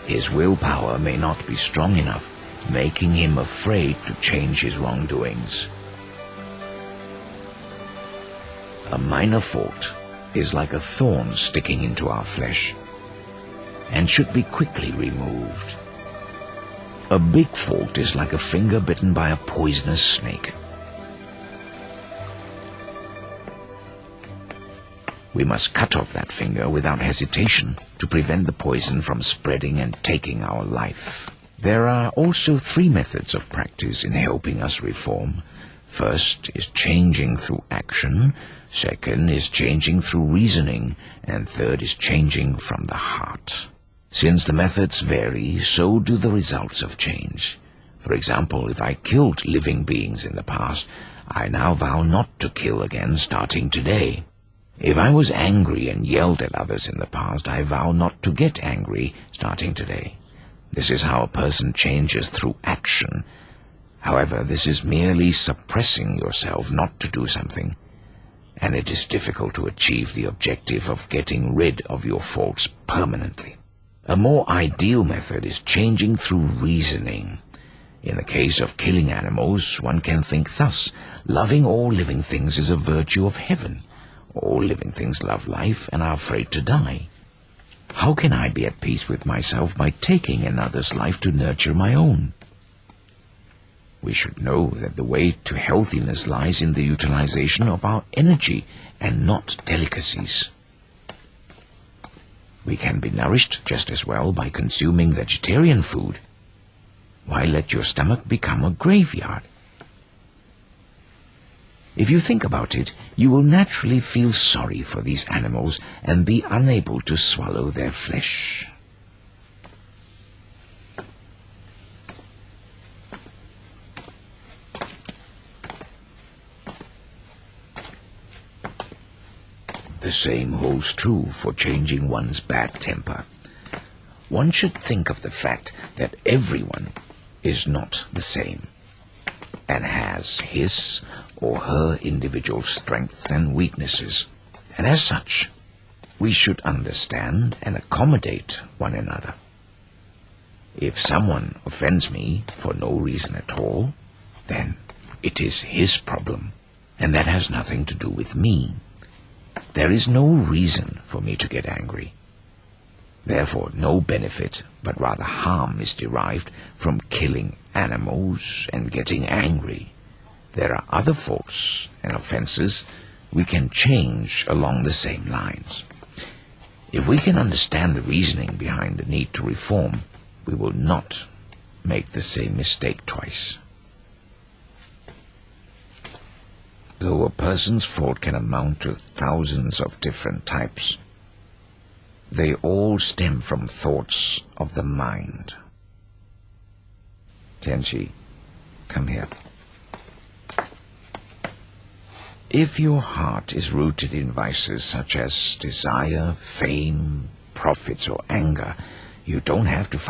His willpower may not be strong enough, making him afraid to change his wrongdoings. A minor fault is like a thorn sticking into our flesh and should be quickly removed. A big fault is like a finger bitten by a poisonous snake. We must cut off that finger without hesitation to prevent the poison from spreading and taking our life. There are also 3 methods of practice in helping us reform. First is changing through action, second is changing through reasoning, and third is changing from the heart. Since the methods vary, so do the results of change. For example, if I killed living beings in the past, I now vow not to kill again starting today. If I was angry and yelled at others in the past, I vow not to get angry starting today. This is how a person changes through action. However, this is merely suppressing yourself not to do something, and it is difficult to achieve the objective of getting rid of your faults permanently. A more ideal method is changing through reasoning. In the case of killing animals, one can think thus: loving all living things is a virtue of heaven. All living things love life and are afraid to die. How can I be at peace with myself by taking another's life to nurture my own? We should know that the way to healthiness lies in the utilization of our energy and not delicacies. We can be nourished just as well by consuming vegetarian food. Why let your stomach become a graveyard? If you think about it, you will naturally feel sorry for these animals and be unable to swallow their flesh. The same holds true for changing one's bad temper. One should think of the fact that everyone is not the same and has his or her individual strengths and weaknesses, and as such, we should understand and accommodate one another. If someone offends me for no reason at all, then it is his problem, and that has nothing to do with me. There is no reason for me to get angry. Therefore, no benefit, but rather harm is derived from killing animals and getting angry. There are other faults and offenses we can change along the same lines. If we can understand the reasoning behind the need to reform, we will not make the same mistake twice. Though a person's fault can amount to thousands of different types, they all stem from thoughts of the mind. Tianqi, come here. If your heart is rooted in vices such as desire, fame, profits, or anger, you don't have to